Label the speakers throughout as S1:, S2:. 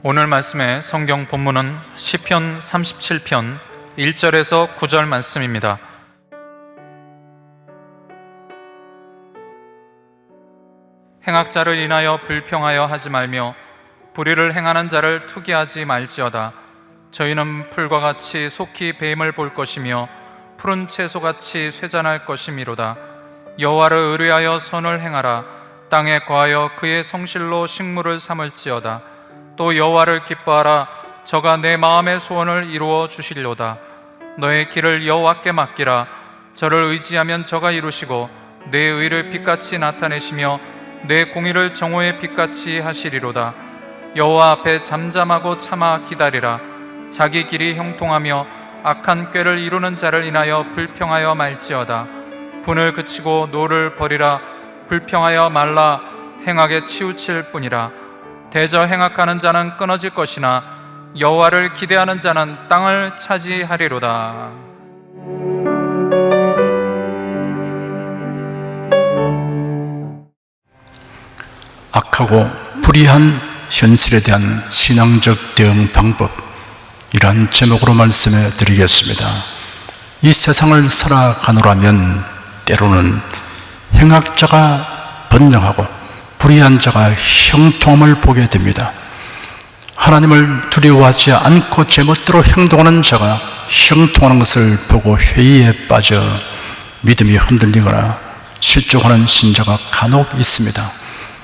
S1: 오늘 말씀의 성경 본문은 시편 37편 1절에서 9절 말씀입니다. 행악자를 인하여 불평하여 하지 말며 불의를 행하는 자를 투기하지 말지어다. 저희는 풀과 같이 속히 뱀을 볼 것이며 푸른 채소같이 쇠잔할 것이미로다. 여호와를 의뢰하여 선을 행하라. 땅에 거하여 그의 성실로 식물을 삼을지어다. 또 여호와를 기뻐하라. 저가 내 마음의 소원을 이루어 주시려다. 너의 길을 여호와께 맡기라. 저를 의지하면 저가 이루시고 내 의를 빛같이 나타내시며 내 공의를 정오의 빛같이 하시리로다. 여호와 앞에 잠잠하고 참아 기다리라. 자기 길이 형통하며 악한 꾀를 이루는 자를 인하여 불평하여 말지어다. 분을 그치고 노를 버리라. 불평하여 말라. 행악에 치우칠 뿐이라. 대저 행악하는 자는 끊어질 것이나 여호와를 기대하는 자는 땅을 차지하리로다.
S2: 악하고 불의한 현실에 대한 신앙적 대응 방법, 이러한 제목으로 말씀해 드리겠습니다. 이 세상을 살아가노라면 때로는 행악자가 번영하고 불의한 자가 형통함을 보게 됩니다. 하나님을 두려워하지 않고 제멋대로 행동하는 자가 형통하는 것을 보고 회의에 빠져 믿음이 흔들리거나 실족하는 신자가 간혹 있습니다.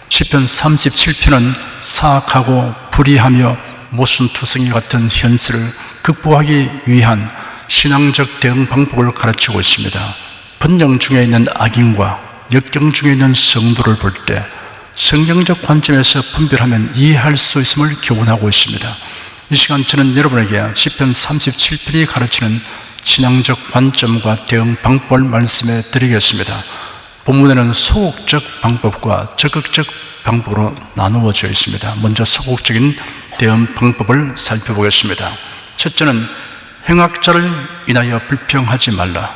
S2: 시편 37편은 사악하고 불의하며 모순투성이 같은 현실을 극복하기 위한 신앙적 대응 방법을 가르치고 있습니다. 번영 중에 있는 악인과 역경 중에 있는 성도를 볼 때 성경적 관점에서 분별하면 이해할 수 있음을 교훈하고 있습니다. 이 시간 저는 여러분에게 시편 37편이 가르치는 신앙적 관점과 대응 방법을 말씀해 드리겠습니다. 본문에는 소극적 방법과 적극적 방법으로 나누어져 있습니다. 먼저 소극적인 대응 방법을 살펴보겠습니다. 첫째는 행악자를 인하여 불평하지 말라.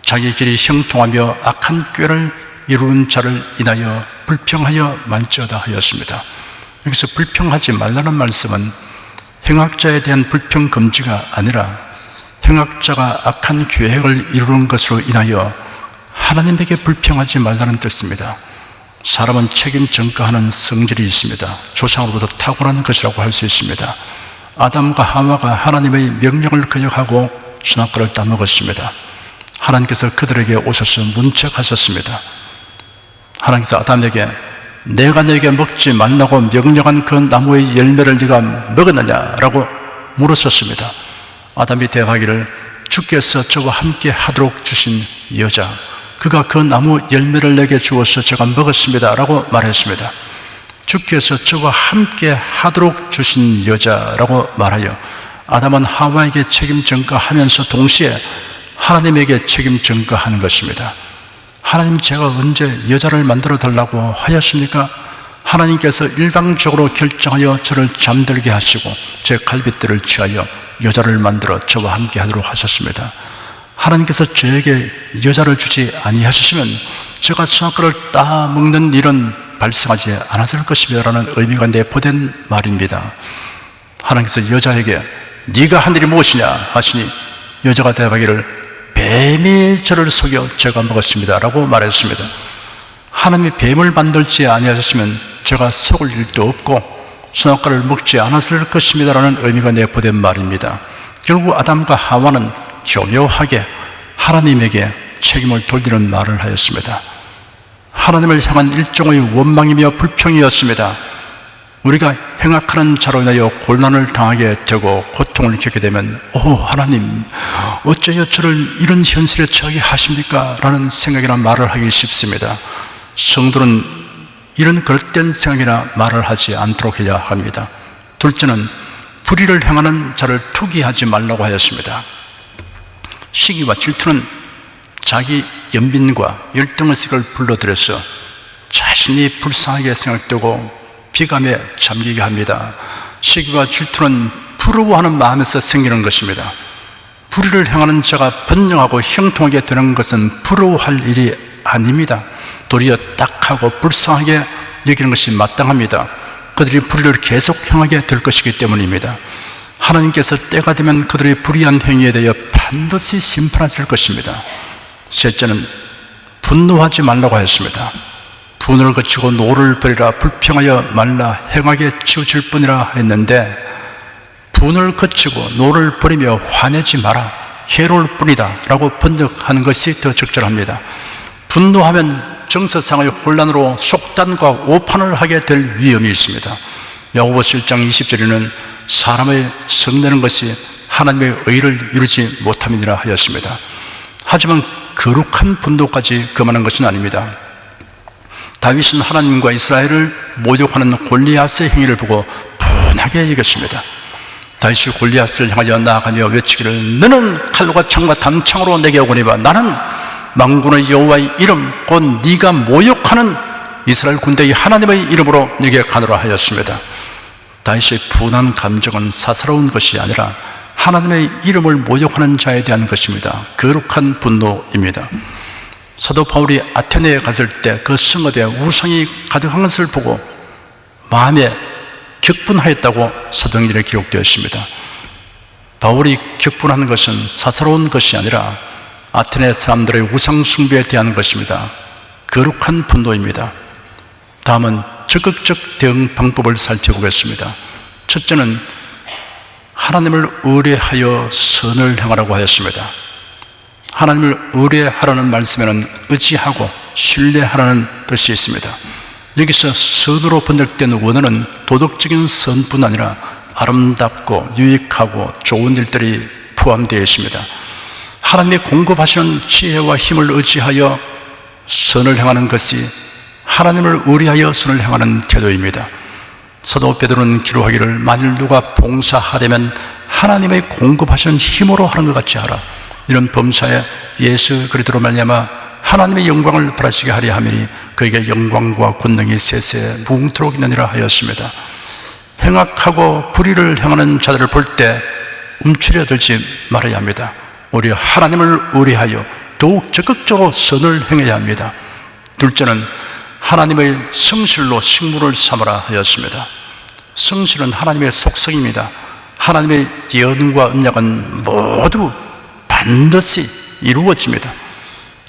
S2: 자기 길이 형통하며 악한 꾀를 이루는 자를 인하여 불평하여 말지어다 하였습니다. 여기서 불평하지 말라는 말씀은 행악자에 대한 불평 금지가 아니라 행악자가 악한 계획을 이루는 것으로 인하여 하나님에게 불평하지 말라는 뜻입니다. 사람은 책임 전가하는 성질이 있습니다. 조상으로부터 타고난 것이라고 할 수 있습니다. 아담과 하와가 하나님의 명령을 거역하고 선악과를 따먹었습니다. 하나님께서 그들에게 오셔서 문책하셨습니다. 하나님께서 아담에게 내가 너에게 먹지 말라고 명령한 그 나무의 열매를 네가 먹었느냐라고 물었었습니다. 아담이 대답하기를 주께서 저와 함께 하도록 주신 여자, 그가 그 나무 열매를 내게 주어서 제가 먹었습니다 라고 말했습니다. 주께서 저와 함께 하도록 주신 여자라고 말하여 아담은 하와에게 책임 전가하면서 동시에 하나님에게 책임 전가하는 것입니다. 하나님, 제가 언제 여자를 만들어 달라고 하였습니까? 하나님께서 일방적으로 결정하여 저를 잠들게 하시고 제 갈빗대를 취하여 여자를 만들어 저와 함께 하도록 하셨습니다. 하나님께서 저에게 여자를 주지 아니하셨으면 제가 선악과를 따먹는 일은 발생하지 않았을 것입니다 라는 의미가 내포된 말입니다. 하나님께서 여자에게 네가 한 일이 무엇이냐 하시니 여자가 대답하기를 뱀이 저를 속여 제가 먹었습니다 라고 말했습니다. 하나님이 뱀을 만들지 아니하셨으면 제가 속을 일도 없고 선악과를 먹지 않았을 것입니다 라는 의미가 내포된 말입니다. 결국 아담과 하와는 교묘하게 하나님에게 책임을 돌리는 말을 하였습니다. 하나님을 향한 일종의 원망이며 불평이었습니다. 우리가 행악하는 자로 인하여 곤란을 당하게 되고 고통을 겪게 되면 하나님, 어째여 저를 이런 현실에 처하게 하십니까? 라는 생각이나 말을 하기 쉽습니다. 성도는 이런 그릇된 생각이나 말을 하지 않도록 해야 합니다. 둘째는 불의를 행하는 자를 투기하지 말라고 하였습니다. 시기와 질투는 자기 연민과 열등의식을 불러들여서 자신이 불쌍하게 생각되고 비감에 잠기게 합니다. 시기와 질투는 부러워하는 마음에서 생기는 것입니다. 불의를 행하는 자가 번영하고 형통하게 되는 것은 부러워할 일이 아닙니다. 도리어 딱하고 불쌍하게 여기는 것이 마땅합니다. 그들이 불의를 계속 행하게 될 것이기 때문입니다. 하나님께서 때가 되면 그들의 불의한 행위에 대하여 반드시 심판하실 것입니다. 셋째는 분노하지 말라고 하였습니다. 분을 거치고 노를 버리라, 불평하여 말라, 행하게 치우칠 뿐이라 했는데, 분을 거치고 노를 버리며 화내지 마라, 해로울 뿐이다 라고 번역하는 것이 더 적절합니다. 분노하면 정서상의 혼란으로 속단과 오판을 하게 될 위험이 있습니다. 야고보서 1장 20절에는 사람의 성내는 것이 하나님의 의를 이루지 못함이니라 하였습니다. 하지만 거룩한 분노까지 금하는 것은 아닙니다. 다윗은 하나님과 이스라엘을 모욕하는 골리앗의 행위를 보고 분하게 여겼습니다. 다윗이 골리앗을 향하여 나아가며 외치기를, 너는 칼과 창과 단창으로 내게 오거니와 나는 만군의 여호와의 이름 곧 네가 모욕하는 이스라엘 군대의 하나님의 이름으로 네게 가노라 하였습니다. 다윗의 분한 감정은 사사로운 것이 아니라 하나님의 이름을 모욕하는 자에 대한 것입니다. 거룩한 분노입니다. 사도 바울이 아테네에 갔을 때 그 성읍에 우상이 가득한 것을 보고 마음에 격분하였다고 사도행전에 기록되어 있습니다. 바울이 격분하는 것은 사사로운 것이 아니라 아테네 사람들의 우상 숭배에 대한 것입니다. 거룩한 분노입니다. 다음은 적극적 대응 방법을 살펴보겠습니다. 첫째는 하나님을 의뢰하여 선을 행하라고 하였습니다. 하나님을 의뢰하라는 말씀에는 의지하고 신뢰하라는 뜻이 있습니다. 여기서 선으로 번역된 원어는 도덕적인 선뿐 아니라 아름답고 유익하고 좋은 일들이 포함되어 있습니다. 하나님이 공급하시는 지혜와 힘을 의지하여 선을 행하는 것이 하나님을 의뢰하여 선을 행하는 태도입니다. 사도 베드로는 기록하기를, 만일 누가 봉사하려면 하나님의 공급하시는 힘으로 하는 것 같이 하라. 이런 범사에 예수 그리스도로 말미암아 하나님의 영광을 바라시게 하려 함이니 그에게 영광과 권능이 세세 무궁토록 있느니라 하였습니다. 행악하고 불의를 행하는 자들을 볼 때 움츠려들지 말아야 합니다. 오히려 하나님을 의뢰하여 더욱 적극적으로 선을 행해야 합니다. 둘째는 하나님의 성실로 식물을 삼으라 하였습니다. 성실은 하나님의 속성입니다. 하나님의 예언과 언약은 모두 반드시 이루어집니다.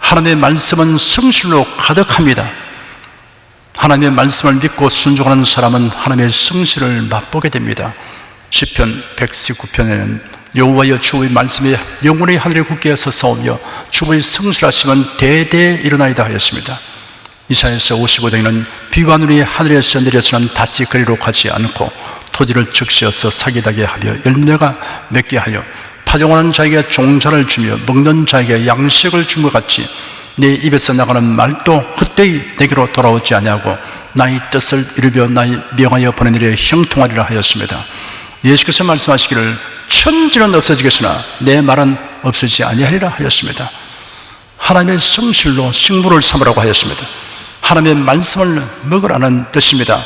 S2: 하나님의 말씀은 성실로 가득합니다. 하나님의 말씀을 믿고 순종하는 사람은 하나님의 성실을 맛보게 됩니다. 시편 119편에는 여호와여, 주의 말씀이 영원히 하늘에 굳게 서사오며 주의 성실하심은 대대에 일어나이다 하였습니다. 이사야서 55장에는 비와 눈이 하늘에서 내려서는 다시 그리로 가지 않고 토지를 적시어서 사기나게 하며 열매가 맺게 하여 파종하는 자에게 종자를 주며 먹는 자에게 양식을 준 것 같이 내 입에서 나가는 말도 헛되이 내게로 돌아오지 아니하고 나의 뜻을 이루며 나의 명하여 보낸 일에 형통하리라 하였습니다. 예수께서 말씀하시기를, 천지는 없어지겠으나 내 말은 없어지지 아니하리라 하였습니다. 하나님의 성실로 식물을 삼으라고 하였습니다. 하나님의 말씀을 먹으라는 뜻입니다.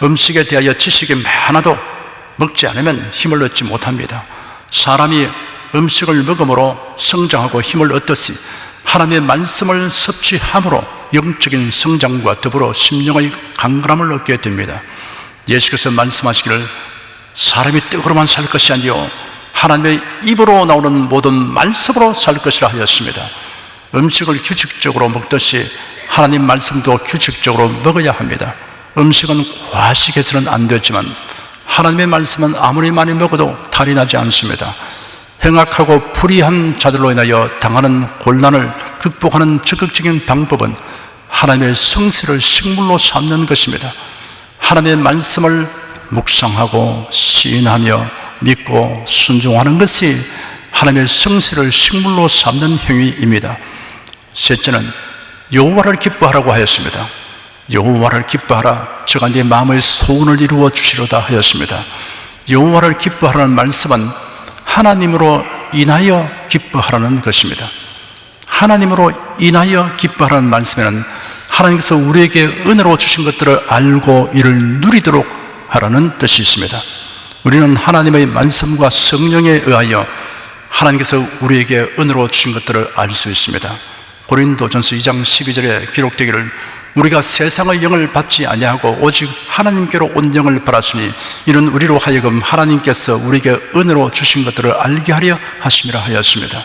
S2: 음식에 대하여 지식이 많아도 먹지 않으면 힘을 얻지 못합니다. 사람이 음식을 먹음으로 성장하고 힘을 얻듯이 하나님의 말씀을 섭취함으로 영적인 성장과 더불어 심령의 강건함을 얻게 됩니다. 예수께서 말씀하시기를, 사람이 떡으로만 살 것이 아니요 하나님의 입으로 나오는 모든 말씀으로 살 것이라 하였습니다. 음식을 규칙적으로 먹듯이 하나님 말씀도 규칙적으로 먹어야 합니다. 음식은 과식해서는 안 되지만 하나님의 말씀은 아무리 많이 먹어도 탈이 나지 않습니다. 행악하고 불의한 자들로 인하여 당하는 곤란을 극복하는 적극적인 방법은 하나님의 성실을 식물로 삼는 것입니다. 하나님의 말씀을 묵상하고 시인하며 믿고 순종하는 것이 하나님의 성실을 식물로 삼는 행위입니다. 셋째는 여호와를 기뻐하라고 하였습니다. 여호와를 기뻐하라, 저가 네 마음의 소원을 이루어 주시로다 하였습니다. 여호와를 기뻐하라는 말씀은 하나님으로 인하여 기뻐하라는 것입니다. 하나님으로 인하여 기뻐하라는 말씀에는 하나님께서 우리에게 은혜로 주신 것들을 알고 이를 누리도록 하라는 뜻이 있습니다. 우리는 하나님의 말씀과 성령에 의하여 하나님께서 우리에게 은혜로 주신 것들을 알 수 있습니다. 고린도전서 2장 12절에 기록되기를, 우리가 세상의 영을 받지 아니하고 오직 하나님께로 온 영을 받았으니 이는 우리로 하여금 하나님께서 우리에게 은혜로 주신 것들을 알게 하려 하심이라 하였습니다.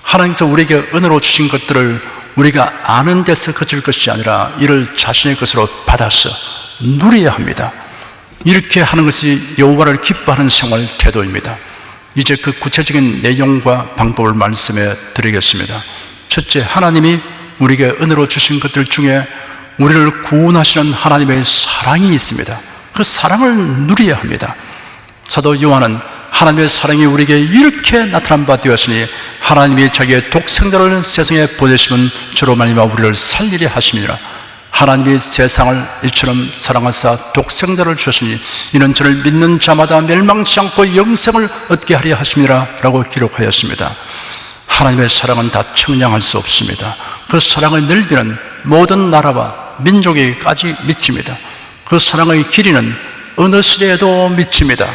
S2: 하나님께서 우리에게 은혜로 주신 것들을 우리가 아는 데서 그칠 것이 아니라 이를 자신의 것으로 받아서 누려야 합니다. 이렇게 하는 것이 여호와를 기뻐하는 생활 태도입니다. 이제 그 구체적인 내용과 방법을 말씀해 드리겠습니다. 첫째, 하나님이 우리에게 은혜로 주신 것들 중에 우리를 구원하시는 하나님의 사랑이 있습니다. 그 사랑을 누려야 합니다. 사도 요한은 하나님의 사랑이 우리에게 이렇게 나타난 바 되었으니 하나님이 자기의 독생자를 세상에 보내시면 저로 말미암아 우리를 살리려 하심이니라. 하나님이 세상을 이처럼 사랑하사 독생자를 주셨으니 이는 저를 믿는 자마다 멸망치 않고 영생을 얻게 하려 하심이라 라고 기록하였습니다. 하나님의 사랑은 다 청량할 수 없습니다. 그 사랑의 넓이는 모든 나라와 민족에까지 미칩니다. 그 사랑의 길이는 어느 시대에도 미칩니다.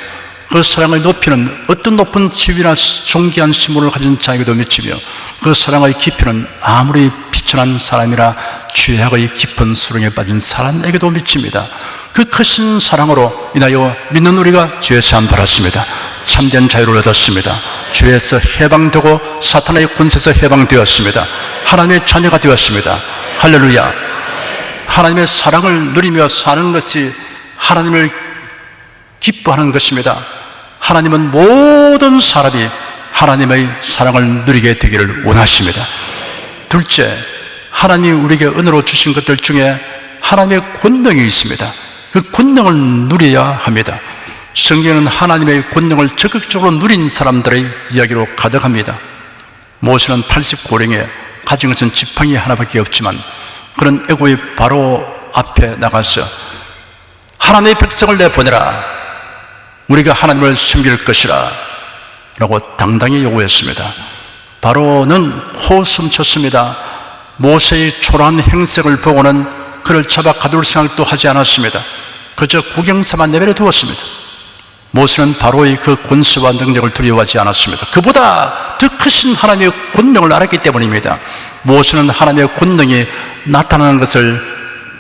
S2: 그 사랑의 높이는 어떤 높은 지위나 존귀한 신분을 가진 자에게도 미치며 그 사랑의 깊이는 아무리 비천한 사람이나 죄악의 깊은 수렁에 빠진 사람에게도 미칩니다. 그 크신 사랑으로 인하여 믿는 우리가 죄사함 받았습니다. 참된 자유를 얻었습니다. 죄에서 해방되고 사탄의 권세에서 해방되었습니다. 하나님의 자녀가 되었습니다. 할렐루야. 하나님의 사랑을 누리며 사는 것이 하나님을 기뻐하는 것입니다. 하나님은 모든 사람이 하나님의 사랑을 누리게 되기를 원하십니다. 둘째, 하나님이 우리에게 은혜로 주신 것들 중에 하나님의 권능이 있습니다. 그 권능을 누려야 합니다. 성경은 하나님의 권능을 적극적으로 누린 사람들의 이야기로 가득합니다. 모세는 80고령에 가진 것은 지팡이 하나밖에 없지만 그런 애고의 바로 앞에 나가서 하나님의 백성을 내보내라, 우리가 하나님을 섬길 것이라 라고 당당히 요구했습니다. 바로는 호숨쳤습니다. 모세의 초라한 행색을 보고는 그를 잡아 가둘 생각도 하지 않았습니다. 그저 구경삼아 내버려 두었습니다. 모세는 바로의 그 권세와 능력을 두려워하지 않았습니다. 그보다 더 크신 하나님의 권능을 알았기 때문입니다. 모세는 하나님의 권능이 나타나는 것을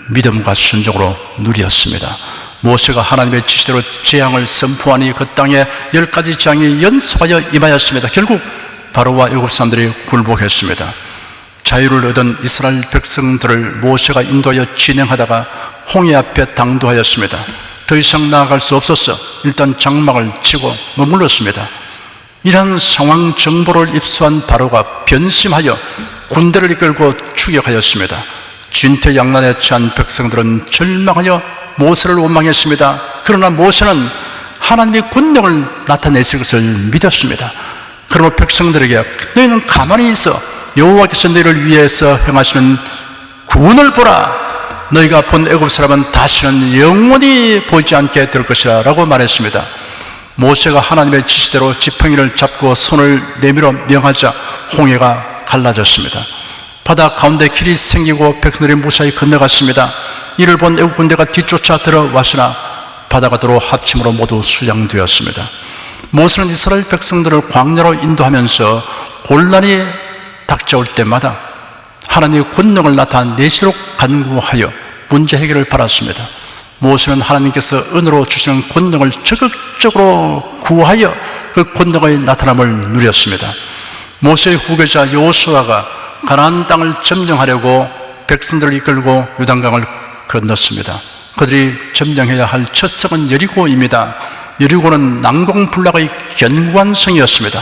S2: 믿음과 순종으로 누렸습니다. 모세가 하나님의 지시대로 재앙을 선포하니 그 땅에 10가지 재앙이 연속하여 임하였습니다. 결국 바로와 애국 사람들이 굴복했습니다. 자유를 얻은 이스라엘 백성들을 모세가 인도하여 진행하다가 홍해 앞에 당도하였습니다. 더 이상 나아갈 수 없어서 일단 장막을 치고 머물렀습니다. 이러한 상황 정보를 입수한 바로가 변심하여 군대를 이끌고 추격하였습니다. 진퇴양난에 처한 백성들은 절망하여 모세를 원망했습니다. 그러나 모세는 하나님의 권능을 나타내실 것을 믿었습니다. 그러므로 백성들에게 너희는 가만히 있어, 여호와께서 너희를 위해서 행하시는 구원을 보라. 너희가 본 애굽 사람은 다시는 영원히 보지 않게 될 것이라 라고 말했습니다. 모세가 하나님의 지시대로 지팡이를 잡고 손을 내밀어 명하자 홍해가 갈라졌습니다. 바다 가운데 길이 생기고 백성들이 무사히 건너갔습니다. 이를 본 애국 군대가 뒤쫓아 들어왔으나 바다가 도로 합침으로 모두 수장되었습니다. 모세는 이스라엘 백성들을 광야로 인도하면서 곤란이 닥쳐올 때마다 하나님의 권능을 나타내시도록 간구하여 문제 해결을 바랐습니다. 모세는 하나님께서 은혜로 주시는 권능을 적극적으로 구하여 그 권능의 나타남을 누렸습니다. 모세의 후계자 여호수아가 가나안 땅을 점령하려고 백성들을 이끌고 요단강을 건넜습니다. 그들이 점령해야 할 첫 성은 여리고입니다. 여리고는 난공불락의 견고한 성이었습니다.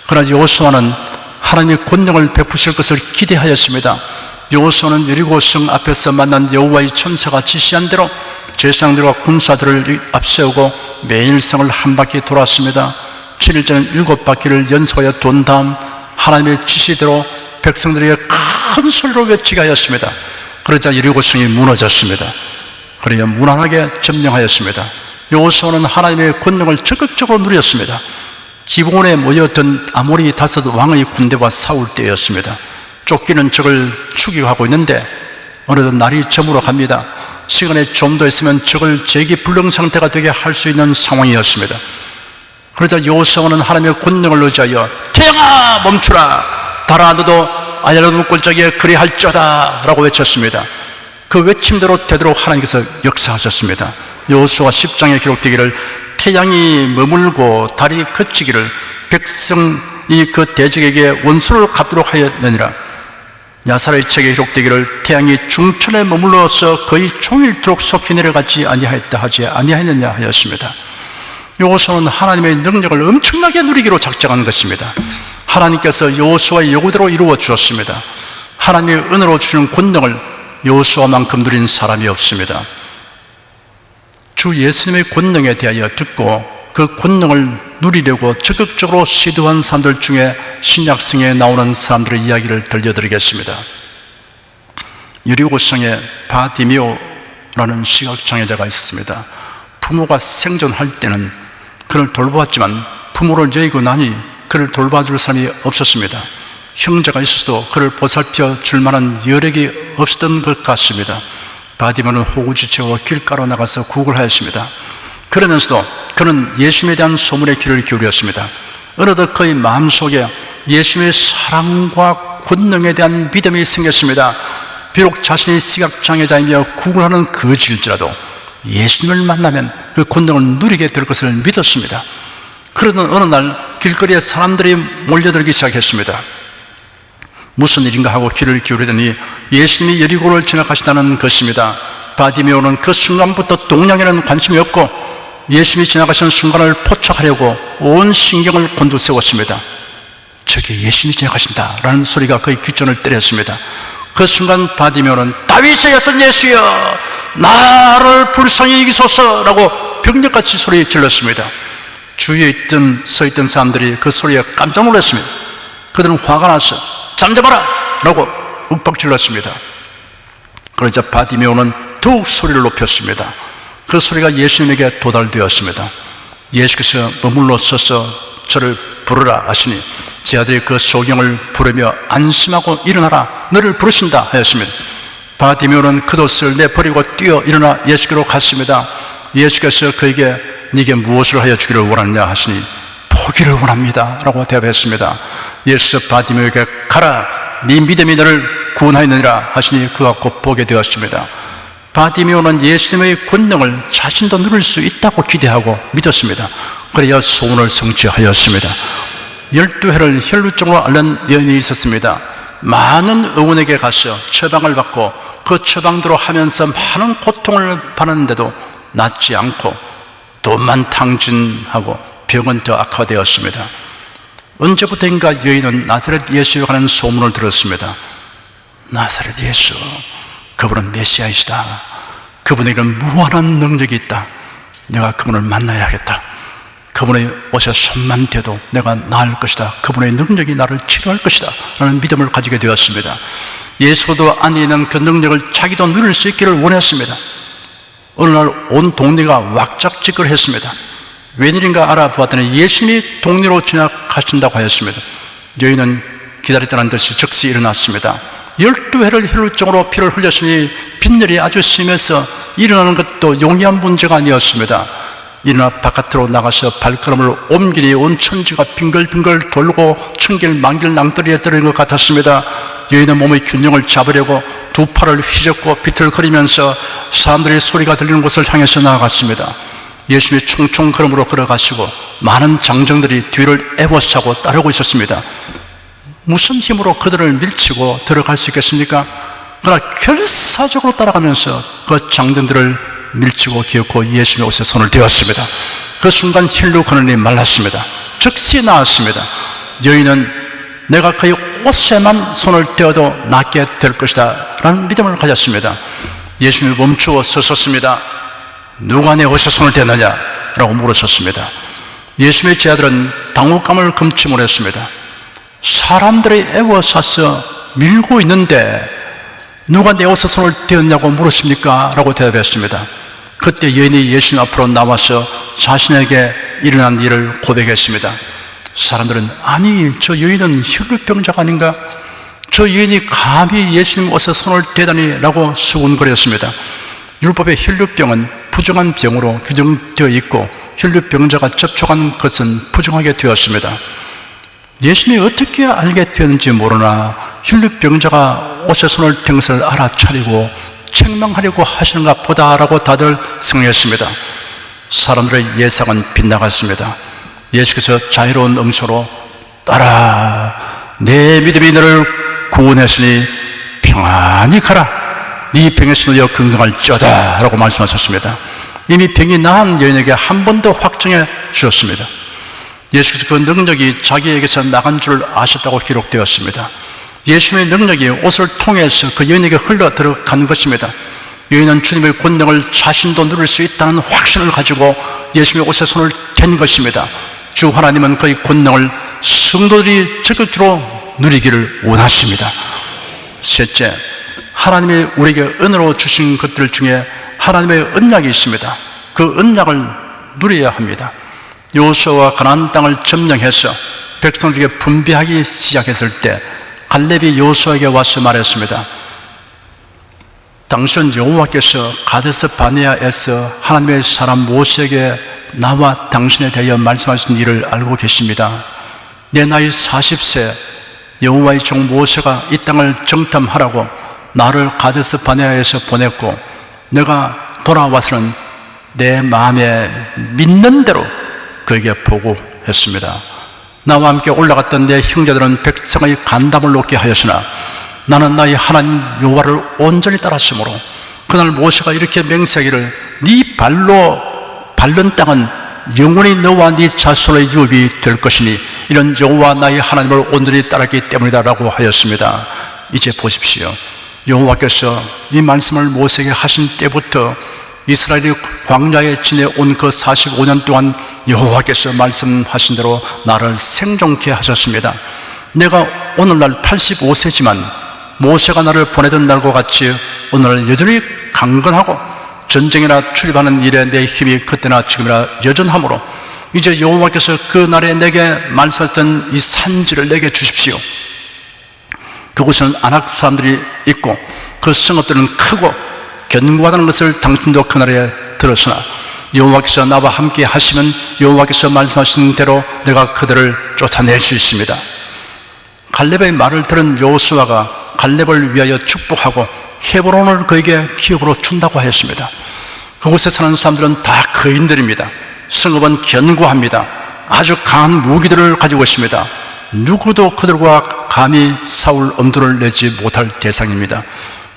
S2: 그러나 여호수아는 하나님의 권능을 베푸실 것을 기대하였습니다. 여호수아는 여리고 성 앞에서 만난 여호와의 천사가 지시한 대로 제사장들과 군사들을 앞세우고 매일 성을 한 바퀴 돌았습니다. 7일째는 7바퀴를 연속하여 돈 다음 하나님의 지시대로 백성들에게 큰 소리로 외치게 하였습니다. 그러자 여리고 성이 무너졌습니다. 그래야 무난하게 점령하였습니다. 여호수아는 하나님의 권능을 적극적으로 누렸습니다. 기본에 모였던 아모리 5 왕의 군대와 싸울 때였습니다. 쫓기는 적을 추격하고 있는데 어느덧 날이 저물어 갑니다. 시간이 좀 더 있으면 적을 재기불능 상태가 되게 할 수 있는 상황이었습니다. 그러자 여호수아는 하나님의 권능을 의지하여 태양아 멈추라, 달아 너도 아얄로운 꼴짝에 그리할지어다 라고 외쳤습니다. 그 외침대로 되도록 하나님께서 역사하셨습니다. 여호수아 10장에 기록되기를 태양이 머물고 달이 그치기를 백성이 그 대적에게 원수를 갚도록 하였느니라. 야사의 책에 기록되기를 태양이 중천에 머물러서 거의 종일토록 속히 내려가지 아니하였다 하지 아니하였느냐 하였습니다. 여호수아는 하나님의 능력을 엄청나게 누리기로 작정한 것입니다. 하나님께서 여호수아의 요구대로 이루어 주었습니다. 하나님의 은혜로 주는 권능을 여호수아만큼 누린 사람이 없습니다. 주 예수님의 권능에 대하여 듣고 그 권능을 누리려고 적극적으로 시도한 사람들 중에 신약성에 나오는 사람들의 이야기를 들려드리겠습니다. 여리고성에 바디메오라는 시각장애자가 있었습니다. 부모가 생존할 때는 그를 돌보았지만 부모를 여의고 나니 그를 돌봐줄 사람이 없었습니다. 형제가 있어도 그를 보살펴 줄 만한 여력이 없었던 것 같습니다. 바디메오는 호구지체와 길가로 나가서 구걸하였습니다. 그러면서도 그는 예수님에 대한 소문에 귀를 기울였습니다. 어느덧 그의 마음속에 예수님의 사랑과 권능에 대한 믿음이 생겼습니다. 비록 자신이 시각장애자이며 구걸하는 거지일지라도 예수님을 만나면 그 권능을 누리게 될 것을 믿었습니다. 그러던 어느 날 길거리에 사람들이 몰려들기 시작했습니다. 무슨 일인가 하고 귀를 기울이더니 예수님이 여리고를 지나가시다는 것입니다. 바디메오는 그 순간부터 동양에는 관심이 없고 예수님이 지나가시는 순간을 포착하려고 온 신경을 곤두세웠습니다. 저기 예수님이 지나가신다 라는 소리가 그의 귓전을 때렸습니다. 그 순간 바디메오는 다윗의 자손 예수여 나를 불쌍히 여기소서 라고 병력같이 소리 질렀습니다. 주위에 서있던 사람들이 그 소리에 깜짝 놀랐습니다. 그들은 화가 나서 잠잠하라 라고 윽박질렀습니다. 그러자 바디메오는 더욱 소리를 높였습니다. 그 소리가 예수님에게 도달되었습니다. 예수께서 머물러 서서 저를 부르라 하시니 제 아들이 그 소경을 부르며 안심하고 일어나라 너를 부르신다 하였습니다. 바디메오는 겉옷을 내버리고 뛰어 일어나 예수께로 갔습니다. 예수께서 그에게 네게 무엇을 하여 주기를 원하느냐 하시니 포기를 원합니다 라고 대답했습니다. 예수께서 바디메오에게 가라 네 믿음이 너를 구원하였느니라 하시니 그가 곧 보게 되었습니다. 바디메오는 예수님의 권능을 자신도 누릴 수 있다고 기대하고 믿었습니다. 그래야 소원을 성취하였습니다. 12회를 혈루증으로 앓는 여인이 있었습니다. 많은 의원에게 가서 처방을 받고 그 처방대로 하면서 많은 고통을 받았는데도 낫지 않고 돈만 탕진하고 병은 더 악화되었습니다. 언제부터인가 여인은 나사렛 예수에 관한 소문을 들었습니다. 나사렛 예수, 그분은 메시아이시다. 그분에게는 무한한 능력이 있다. 내가 그분을 만나야겠다. 그분의 옷에 손만 대도 내가 나을 것이다. 그분의 능력이 나를 치료할 것이다 라는 믿음을 가지게 되었습니다. 예수도 안에 있는 그 능력을 자기도 누릴 수 있기를 원했습니다. 어느 날 온 동네가 왁작지껄했습니다. 웬일인가 알아보았더니 예수님이 동네로 지나가신다고 하였습니다. 여인은 기다렸다는 듯이 즉시 일어났습니다. 12회를 혈루증으로 피를 흘렸으니 빈혈이 아주 심해서 일어나는 것도 용이한 문제가 아니었습니다. 일어나 바깥으로 나가서 발걸음을 옮기니 온 천지가 빙글빙글 돌고 천길 만길 낭떠러리에 떨어진 것 같았습니다. 여인은 몸의 균형을 잡으려고 두 팔을 휘젓고 비틀거리면서 사람들의 소리가 들리는 곳을 향해서 나아갔습니다. 예수님이 충충 걸음으로 걸어가시고 많은 장정들이 뒤를 애워싸고 따르고 있었습니다. 무슨 힘으로 그들을 밀치고 들어갈 수 있겠습니까? 그러나 결사적으로 따라가면서 그 장정들을 밀치고 기어코 예수님의 옷에 손을 대었습니다. 그 순간 혈루 근원이 말랐습니다. 즉시 나았습니다. 여인은 내가 그의 옷에만 손을 대어도 낫게 될 것이다 라는 믿음을 가졌습니다. 예수님이 멈추어 서섰습니다. 누가 내 옷에 손을 대느냐 라고 물으셨습니다. 예수님의 제자들은 당혹감을 금치 못했습니다. 사람들이 애워싸서 밀고 있는데 누가 내 옷에 손을 대었냐고 물으십니까? 라고 대답했습니다. 그때 여인이 예수님 앞으로 나와서 자신에게 일어난 일을 고백했습니다. 사람들은 아니 저 여인은 혈루병자가 아닌가? 저 여인이 감히 예수님 옷에 손을 대다니 라고 수군거렸습니다. 율법의 혈루병은 부정한 병으로 규정되어 있고 혈루병자가 접촉한 것은 부정하게 되었습니다. 예수님이 어떻게 알게 되었는지 모르나 혈루병자가 옷에 손을 댄 것을 알아차리고 책망하려고 하시는가 보다라고 다들 승리했습니다. 사람들의 예상은 빗나갔습니다. 예수께서 자유로운 음소로 따라 내 믿음이 너를 구원했으니 평안히 가라, 네 병에서 놓여 건강할지어다 라고 말씀하셨습니다. 이미 병이 나은 여인에게 한 번 더 확정해 주셨습니다. 예수께서 그 능력이 자기에게서 나간 줄 아셨다고 기록되었습니다. 예수님의 능력이 옷을 통해서 그 여인에게 흘러 들어간 것입니다. 여인은 주님의 권능을 자신도 누릴 수 있다는 확신을 가지고 예수님의 옷에 손을 댄 것입니다. 주 하나님은 그의 권능을 성도들이 적극적으로 누리기를 원하십니다. 셋째, 하나님이 우리에게 은혜로 주신 것들 중에 하나님의 언약이 있습니다. 그 언약을 누려야 합니다. 여호수아가 가나안 땅을 점령해서 백성들에게 분배하기 시작했을 때 갈렙이 여호수아에게 와서 말했습니다. 당신 여호와께서 가데스 바네아에서 하나님의 사람 모세에게 나와 당신에 대하여 말씀하신 일을 알고 계십니다. 내 나이 40세 여호와의 종 모세가 이 땅을 정탐하라고 나를 가데스 바네아에서 보냈고 내가 돌아와서는 내 마음에 믿는 대로 그에게 보고했습니다. 나와 함께 올라갔던 내 형제들은 백성의 간담을 놓게 하였으나 나는 나의 하나님 여호와를 온전히 따랐으므로 그날 모세가 이렇게 맹세하기를 네 발로 밟는 땅은 영원히 너와 네 자손의 유업이 될 것이니 이런 여호와 나의 하나님을 온전히 따랐기 때문이다 라고 하였습니다. 이제 보십시오. 여호와께서 이 말씀을 모세에게 하신 때부터 이스라엘이 광야에 지내온 그 45년 동안 여호와께서 말씀하신 대로 나를 생존케 하셨습니다. 내가 오늘날 85세지만 모세가 나를 보내던 날과 같이 오늘 여전히 강건하고 전쟁이나 출입하는 일에 내 힘이 그때나 지금이나 여전하므로 이제 여호와께서 그 날에 내게 말씀하셨던 이 산지를 내게 주십시오. 그곳에는 아낙 사람들이 있고 그 성읍들은 크고 견고하다는 것을 당신도 그날에 들었으나 여호와께서 나와 함께 하시면 여호와께서 말씀하신 대로 내가 그들을 쫓아낼 수 있습니다. 갈렙의 말을 들은 여호수아가 갈렙을 위하여 축복하고 헤브론을 그에게 기업으로 준다고 하였습니다. 그곳에 사는 사람들은 다 거인들입니다. 성읍은 견고합니다. 아주 강한 무기들을 가지고 있습니다. 누구도 그들과 감히 싸울 엄두를 내지 못할 대상입니다.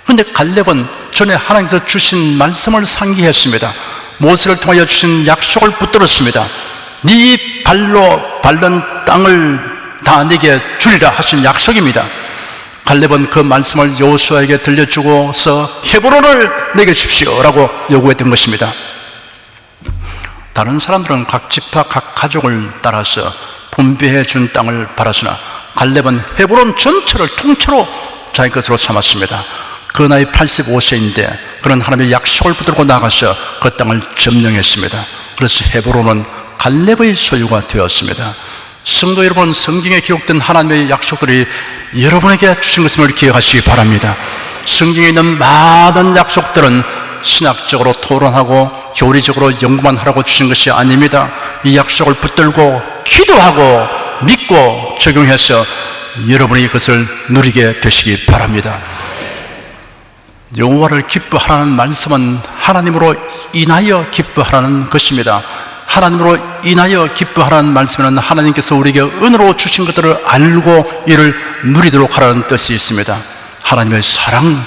S2: 그런데 갈렙은 전에 하나님께서 주신 말씀을 상기했습니다. 모세를 통하여 주신 약속을 붙들었습니다. 네 발로 밟는 땅을 다 네게 주리라 하신 약속입니다. 갈렙은 그 말씀을 여호수아에게 들려주고서 헤브론을 내게 주십시오 라고 요구했던 것입니다. 다른 사람들은 각 지파 각 가족을 따라서 분배해 준 땅을 바랐으나 갈렙은 헤브론 전체를 통째로 자기 것으로 삼았습니다. 그 나이 85세인데 그는 하나님의 약속을 붙들고 나가서 그 땅을 점령했습니다. 그래서 헤브론은 갈렙의 소유가 되었습니다. 성도 여러분, 성경에 기록된 하나님의 약속들이 여러분에게 주신 것임을 기억하시기 바랍니다. 성경에 있는 많은 약속들은 신학적으로 토론하고 교리적으로 연구만 하라고 주신 것이 아닙니다. 이 약속을 붙들고 기도하고 믿고 적용해서 여러분이 그것을 누리게 되시기 바랍니다. 여호와를 기뻐하라는 말씀은 하나님으로 인하여 기뻐하라는 것입니다. 하나님으로 인하여 기뻐하라는 말씀은 하나님께서 우리에게 은혜로 주신 것들을 알고 이를 누리도록 하라는 뜻이 있습니다. 하나님의 사랑,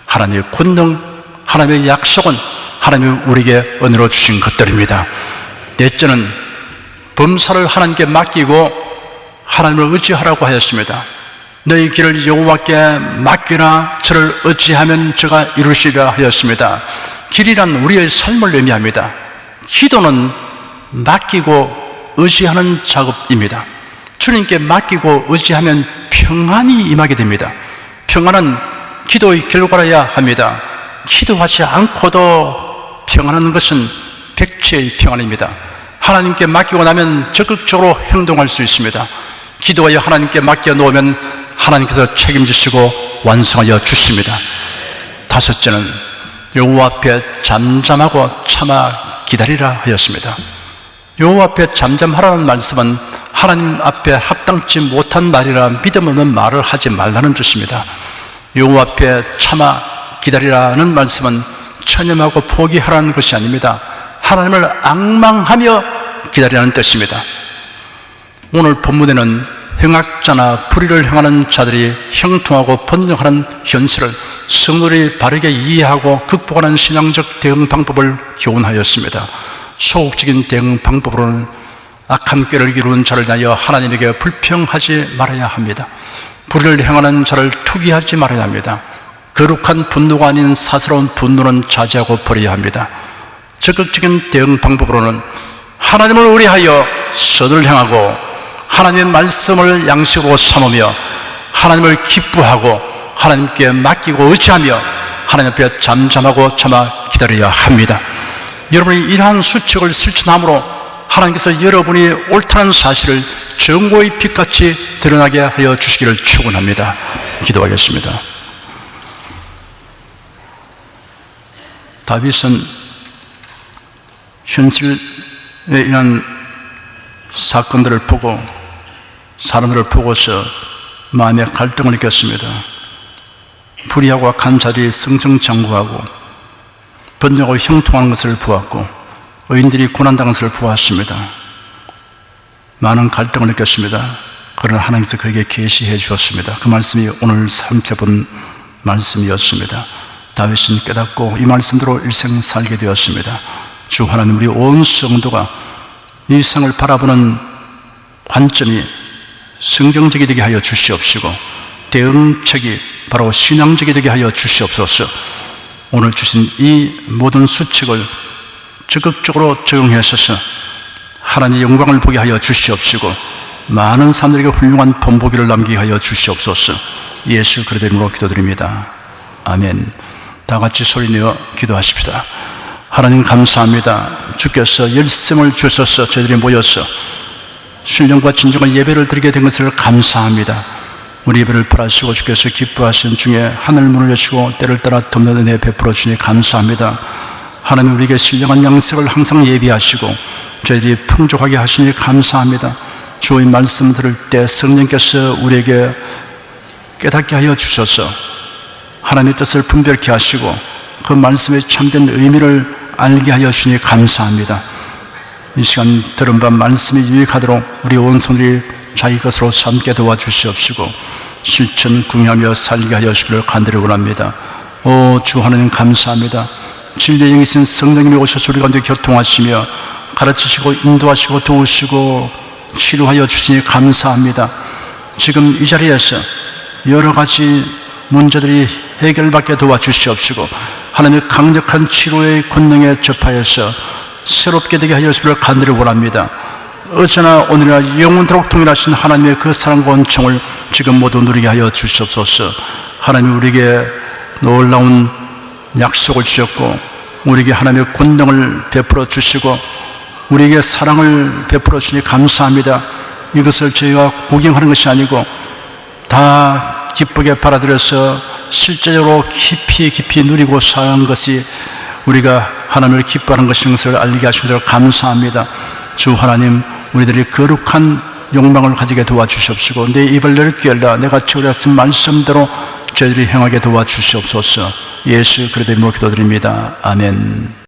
S2: 하나님의 권능, 하나님의 약속은 하나님이 우리에게 은혜로 주신 것들입니다. 넷째는 범사를 하나님께 맡기고 하나님을 의지하라고 하였습니다. 너희 길을 여호와께 맡기라. 저를 의지하면 저가 이루시리라 하였습니다. 길이란 우리의 삶을 의미합니다. 기도는 맡기고 의지하는 작업입니다. 주님께 맡기고 의지하면 평안이 임하게 됩니다. 평안은 기도의 결과라야 합니다. 기도하지 않고도 평안한 것은 백지의 평안입니다. 하나님께 맡기고 나면 적극적으로 행동할 수 있습니다. 기도하여 하나님께 맡겨 놓으면 하나님께서 책임지시고 완성하여 주십니다. 다섯째는 여호와 앞에 잠잠하고 참아 기다리라 하였습니다. 여호와 앞에 잠잠하라는 말씀은 하나님 앞에 합당치 못한 말이라 믿음 없는 말을 하지 말라는 뜻입니다. 여호와 앞에 참아 기다리라는 말씀은 천념하고 포기하라는 것이 아닙니다. 하나님을 앙망하며 기다리라는 뜻입니다. 오늘 본문에는 행악자나 불의를 행하는 자들이 형통하고 번영하는 현실을 성도들이 바르게 이해하고 극복하는 신앙적 대응 방법을 교훈하였습니다. 소극적인 대응 방법으로는 악한 꾀를 이루는 자를 위하여 하나님에게 불평하지 말아야 합니다. 불의를 행하는 자를 투기하지 말아야 합니다. 거룩한 분노가 아닌 사스러운 분노는 자제하고 버려야 합니다. 적극적인 대응 방법으로는 하나님을 의뢰하여 선을 행하고 하나님의 말씀을 양식으로 삼으며 하나님을 기뻐하고 하나님께 맡기고 의지하며 하나님 앞에 잠잠하고 참아 기다려야 합니다. 여러분이 이러한 수칙을 실천함으로 하나님께서 여러분이 옳다는 사실을 정고의 빛같이 드러나게 하여 주시기를 축원합니다. 기도하겠습니다. 다윗은 현실에 인한 사건들을 보고 사람들을 보고서 마음의 갈등을 느꼈습니다. 불의하고 악한 자들이 승승장구하고 번영하고 형통하는 것을 보았고 의인들이 고난당한 것을 보았습니다. 많은 갈등을 느꼈습니다. 그러나 하나님께서 그에게 계시해 주었습니다. 그 말씀이 오늘 살펴본 말씀이었습니다. 다윗은 깨닫고 이 말씀대로 일생 살게 되었습니다. 주 하나님, 우리 온 성도가 이 세상을 바라보는 관점이 성경적이 되게 하여 주시옵시고 대응책이 바로 신앙적이 되게 하여 주시옵소서. 오늘 주신 이 모든 수칙을 적극적으로 적용하셔서 하나님의 영광을 보게 하여 주시옵시고 많은 사람들에게 훌륭한 본보기를 남기게 하여 주시옵소서. 예수 그리스도의 이름으로 기도드립니다. 아멘. 다 같이 소리내어 기도하십시다. 하나님 감사합니다. 주께서 열심을 주셔서 저희들이 모여서 신령과 진정한 예배를 드리게 된 것을 감사합니다. 우리 예배를 바라시고 주께서 기뻐하시는 중에 하늘 문을 여시고 때를 따라 돕는 은혜 베풀어 주니 감사합니다. 하나님, 우리에게 신령한 양식을 항상 예비하시고 저희들이 풍족하게 하시니 감사합니다. 주의 말씀 들을 때 성령께서 우리에게 깨닫게 하여 주셔서 하나님의 뜻을 분별케 하시고 그 말씀의 참된 의미를 알게 하여 주니 감사합니다. 이 시간 들은 밤 말씀이 유익하도록 우리 온 손들이 자기 것으로 삼게 도와주시옵시고 실천 궁하며 살게 하여 주시기를 간절히 원합니다. 오 주 하나님 감사합니다. 진리의 영이신 성령님이 오셔서 우리 가운데 교통하시며 가르치시고 인도하시고 도우시고 치료하여 주시니 감사합니다. 지금 이 자리에서 여러 가지 문제들이 해결받게 도와주시옵시고 하나님의 강력한 치료의 권능에 접하여서 새롭게 되게 하여 주시기를 간절히 원합니다. 어제나 오늘이나 영원토록 동일하신 하나님의 그 사랑과 은총을 지금 모두 누리게 하여 주시옵소서. 하나님, 우리에게 놀라운 약속을 주셨고 우리에게 하나님의 권능을 베풀어 주시고 우리에게 사랑을 베풀어 주시니 감사합니다. 이것을 저희가 구경하는 것이 아니고 다 기쁘게 받아들여서 실제적으로 깊이 누리고 사는 것이 우리가 하나님을 기뻐하는 것인 것을 알게 하신 대로 감사합니다. 주 하나님, 우리들이 거룩한 욕망을 가지게 도와주시옵시고 내 입을 넓게 열라 내가 지으렸은 말씀대로 저희들이 행하게 도와주시옵소서. 예수 그리스도의 이름으로 기도드립니다. 아멘.